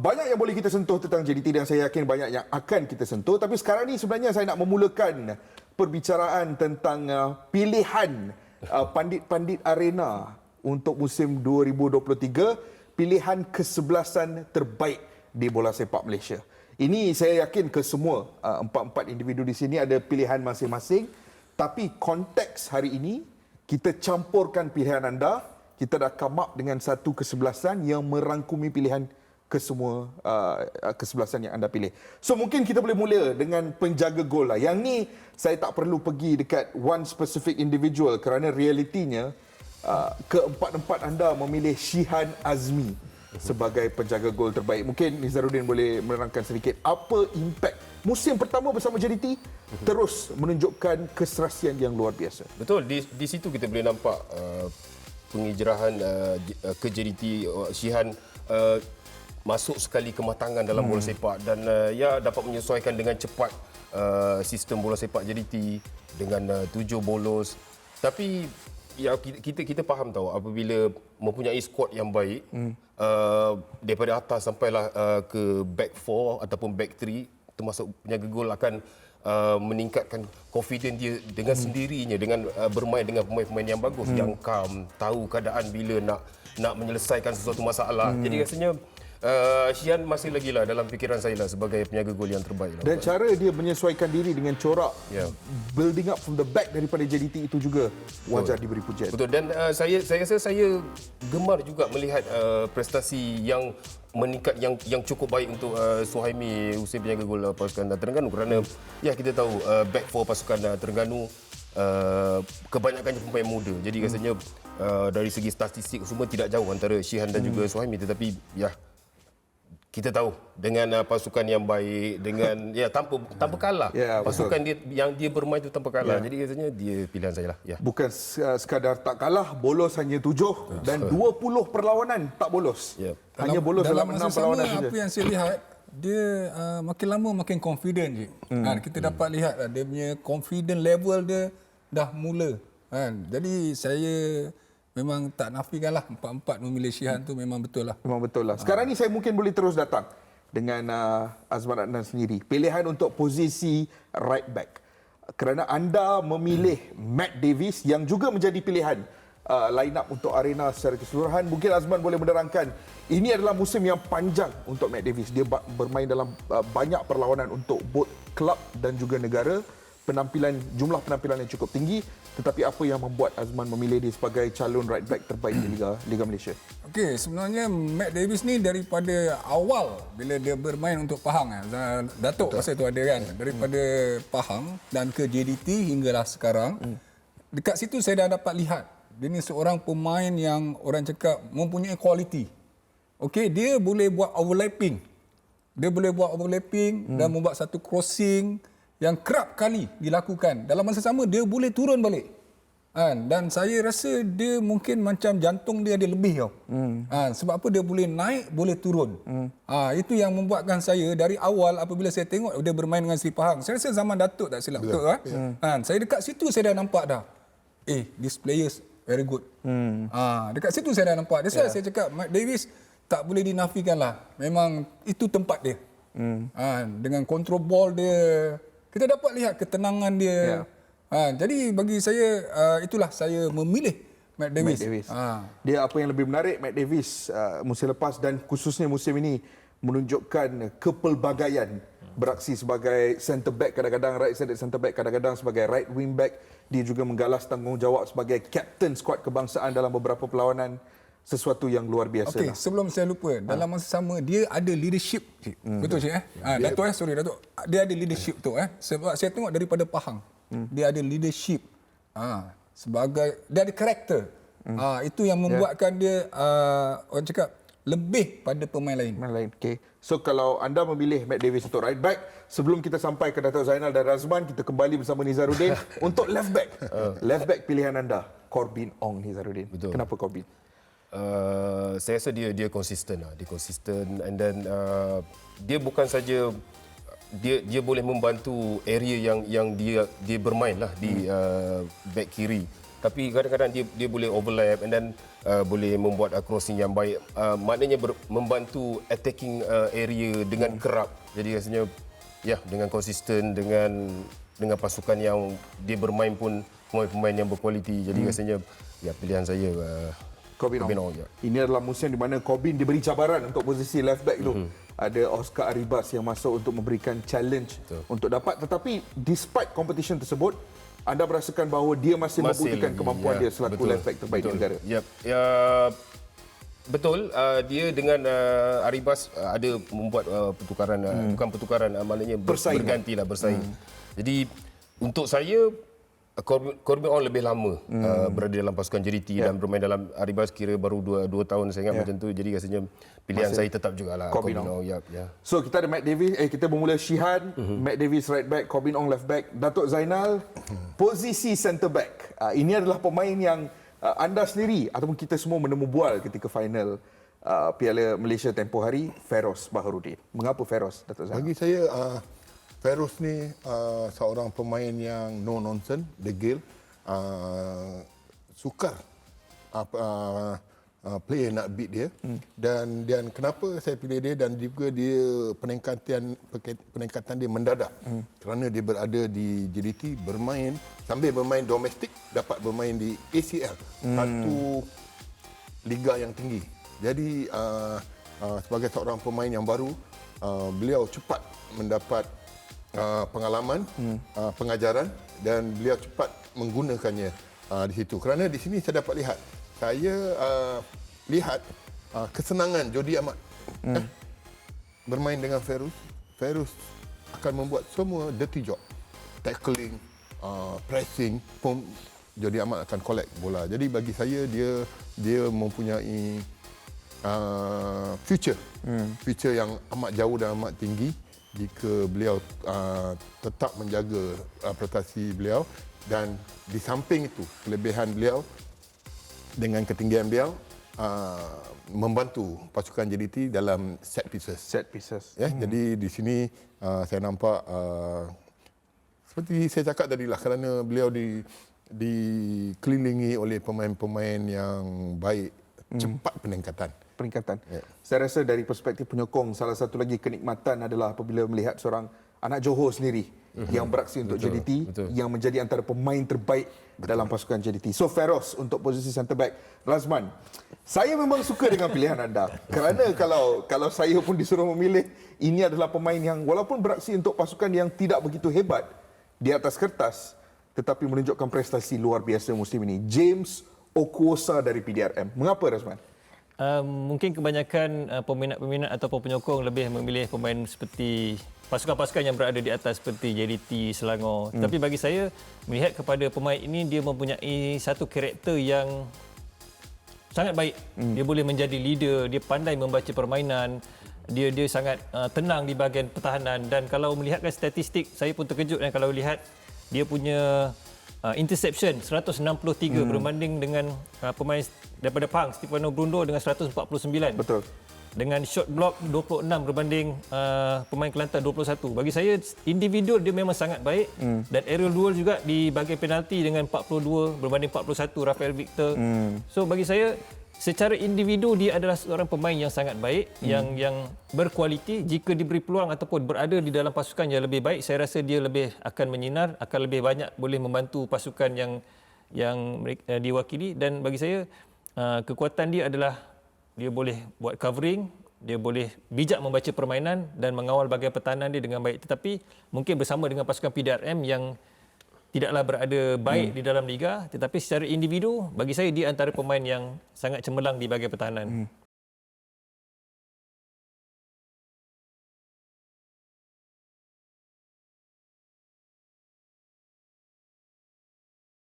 Banyak yang boleh kita sentuh tentang JDT dan saya yakin banyak yang akan kita sentuh. Tapi sekarang ni sebenarnya saya nak memulakan perbicaraan tentang pilihan pandit-pandit arena untuk musim 2023, pilihan kesebelasan terbaik di bola sepak Malaysia. Ini saya yakin kesemua empat-empat individu di sini ada pilihan masing-masing. Tapi konteks hari ini, kita campurkan pilihan anda. Kita dah come up dengan satu kesebelasan yang merangkumi pilihan kesemua kesebelasan yang anda pilih. So mungkin kita boleh mula dengan penjaga gol lah. Yang ni saya tak perlu pergi dekat one specific individual kerana realitinya keempat-empat anda memilih Shihan Azmi sebagai penjaga gol terbaik. Mungkin Nizaruddin boleh menerangkan sedikit apa impak musim pertama bersama JDT terus menunjukkan keserasian yang luar biasa. Betul, di situ kita boleh nampak pengijrahan ke JDT Shihan masuk sekali kematangan dalam bola sepak dan ya dapat menyesuaikan dengan cepat sistem bola sepak JDT dengan 7 bolos. Tapi ya kita faham tahu apabila mempunyai skuad yang baik daripada atas sampailah ke back 4 ataupun back 3 termasuk penjaga gol akan meningkatkan confidence dia dengan sendirinya dengan bermain dengan pemain-pemain yang bagus yang calm, tahu keadaan bila nak menyelesaikan sesuatu masalah. Jadi rasanya Shihan masih lagi lah dalam fikiran saya lah sebagai penjaga gol yang terbaik lah. Dan cara dia menyesuaikan diri dengan corak building up from the back daripada JDT itu juga wajar diberi pujian. Betul, dan saya rasa saya gemar juga melihat prestasi yang meningkat yang cukup baik untuk Suhaimi usia penjaga gol pasukan Terengganu kerana ya kita tahu back four pasukan Terengganu kebanyakannya pemain muda. Jadi rasanya dari segi statistik semua tidak jauh antara Shihan dan juga Suhaimi, tetapi ya kita tahu dengan pasukan yang baik dengan ya tanpa kalah. Pasukan dia yang dia bermain itu tanpa kalah. Jadi rasanya dia pilihan saya lah. Bukan sekadar tak kalah, bolos hanya 7 dan 20 perlawanan tak bolos. Hanya bolos dalam 6 perlawanan saja. Apa yang saya lihat, dia makin lama makin confident je. Kita dapat lihat dia punya confident level dia dah mula. Jadi saya memang tak nafikanlah empat-empat memilih Shihan tu memang betul lah. Memang betul lah. Sekarang ni saya mungkin boleh terus datang dengan Azman Adnan sendiri. Pilihan untuk posisi right back. Kerana anda memilih Matt Davis yang juga menjadi pilihan line up untuk arena secara keseluruhan. Mungkin Azman boleh menerangkan, ini adalah musim yang panjang untuk Matt Davis. Dia bermain dalam banyak perlawanan untuk both klub dan juga negara. Jumlah penampilan yang cukup tinggi, tetapi apa yang membuat Azman memilih dia sebagai calon right back terbaik di Liga Malaysia? Okey, sebenarnya Matt Davis ni daripada awal bila dia bermain untuk Pahang, Datuk masa tu ada kan, daripada Pahang dan ke JDT hinggalah sekarang. Dekat situ saya dah dapat lihat dia ni seorang pemain yang orang cakap mempunyai kualiti. Okey, dia boleh buat overlapping. Dan membuat satu crossing yang kerap kali dilakukan. Dalam masa sama, dia boleh turun balik. Dan saya rasa dia mungkin macam jantung dia ada lebih tau. Sebab apa dia boleh naik, boleh turun. Itu yang membuatkan saya dari awal apabila saya tengok dia bermain dengan Seri Pahang. Saya rasa zaman Datuk tak silap. Betul. Saya dekat situ saya dah nampak dah. This players very good. Dekat situ saya dah nampak. That's why saya cakap Matt Davis tak boleh dinafikan lah. Memang itu tempat dia. Dengan control ball dia, kita dapat lihat ketenangan dia. Jadi bagi saya itulah saya memilih Matt Davis. Dia apa yang lebih menarik Matt Davis musim lepas dan khususnya musim ini menunjukkan kepelbagaian. Beraksi sebagai centre back kadang-kadang, right sided centre back kadang-kadang sebagai right wing back. Dia juga menggalas tanggungjawab sebagai kapten skuad kebangsaan dalam beberapa perlawanan. Sesuatu yang luar biasa. Okey, sebelum saya lupa, dalam masa sama dia ada leadership. Betul Cik Datuk sorry Datuk. Dia ada leadership tu sebab saya tengok daripada Pahang. Dia ada leadership. Sebagai dia ada karakter. Itu yang membuatkan dia orang cakap lebih pada pemain lain. Okey. So kalau anda memilih Matt Davis untuk right back, sebelum kita sampai ke Datuk Zainal dan Razman, kita kembali bersama Nizaruddin untuk left back. Left back pilihan anda, Corbin Ong Nizaruddin. Betul. Kenapa Corbin? Saya rasa dia konsisten lah. Dia konsisten and then dia bukan saja dia boleh membantu area yang dia bermain lah di back kiri tapi kadang-kadang dia boleh overlap and then boleh membuat crossing yang baik. Maknanya membantu attacking area dengan kerap. Jadi rasanya dengan konsisten dengan pasukan yang dia bermain pun pemain-pemain yang berkualiti. Jadi rasanya pilihan saya Corbin Ong. Ini adalah musim di mana Corbin diberi cabaran untuk posisi left back tu. Ada Oscar Arribas yang masuk untuk memberikan challenge untuk dapat, tetapi despite competition tersebut, anda merasakan bahawa dia masih membuktikan kemampuan dia selaku left back terbaik di negara. Betul, dia dengan Arribas ada membuat pertukaran, bukan pertukaran, maknanya bergantilah bersaing. Jadi untuk saya Corbin Ong lebih lama berada dalam pasukan JDT dan bermain dalam Arribas kira baru 2 tahun saya ingat macam tu. Jadi rasanya pilihan saya tetap jugalah Corbin Ong. So kita ada Matt Davis, kita bermula Shihan, Matt Davis right back, Corbin Ong left back, Datuk Zainal posisi centre back. Ini adalah pemain yang anda sendiri ataupun kita semua menemu bual ketika final Piala Malaysia tempoh hari, Feros Baharudin. Mengapa Feros, Datuk Zainal? Bagi saya Feros ni seorang pemain yang no nonsense, degil, sukar player nak beat dia. Dan kenapa saya pilih dia dan juga dia peningkatan dia mendadak. Kerana dia berada di JDT, sambil bermain domestik, dapat bermain di ACL, satu liga yang tinggi. Jadi sebagai seorang pemain yang baru, beliau cepat mendapat pengalaman, pengajaran dan beliau cepat menggunakannya di situ. Kerana di sini saya dapat lihat, kesenangan Jody Ahmad bermain dengan Feros. Feros akan membuat semua dirty job, tackling, pressing, pun Jody Ahmad akan collect bola. Jadi bagi saya dia mempunyai future yang amat jauh dan amat tinggi jika beliau tetap menjaga prestasi beliau. Dan di samping itu, kelebihan beliau dengan ketinggian beliau membantu pasukan JDT dalam set pieces. Jadi di sini saya nampak seperti saya cakap tadi lah, kerana beliau dikelilingi oleh pemain-pemain yang baik, cepat peningkatan. Saya rasa dari perspektif penyokong, salah satu lagi kenikmatan adalah apabila melihat seorang anak Johor sendiri yang beraksi untuk JDT, yang menjadi antara pemain terbaik dalam pasukan JDT. So Feros untuk posisi centre back. Razman, saya memang suka dengan pilihan anda. Kerana kalau saya pun disuruh memilih, ini adalah pemain yang walaupun beraksi untuk pasukan yang tidak begitu hebat di atas kertas, tetapi menunjukkan prestasi luar biasa musim ini. James Okuosa dari PDRM. Mengapa, Razman? Mungkin kebanyakan peminat-peminat ataupun penyokong lebih memilih pemain seperti pasukan-pasukan yang berada di atas seperti JDT, Selangor. Tapi bagi saya, melihat kepada pemain ini, dia mempunyai satu karakter yang sangat baik. Dia boleh menjadi leader, dia pandai membaca permainan, dia sangat tenang di bahagian pertahanan. Dan kalau melihatkan statistik, saya pun terkejut kalau lihat dia punya interception 163 berbanding dengan pemain daripada Pang, Stefano Brundo dengan 149. Betul. Dengan shot block 26 berbanding pemain Kelantan 21. Bagi saya individu dia memang sangat baik dan aerial duel juga di bahagian penalti dengan 42 berbanding 41 Rafael Victor. So bagi saya secara individu dia adalah seorang pemain yang sangat baik, yang berkualiti. Jika diberi peluang ataupun berada di dalam pasukan yang lebih baik, saya rasa dia lebih akan menyinar, akan lebih banyak boleh membantu pasukan yang diwakili. Dan bagi saya kekuatan dia adalah dia boleh buat covering, dia boleh bijak membaca permainan dan mengawal bahagian pertahanan dia dengan baik. Tetapi mungkin bersama dengan pasukan PDRM yang tidaklah berada baik di dalam liga, tetapi secara individu bagi saya dia antara pemain yang sangat cemerlang di bahagian pertahanan.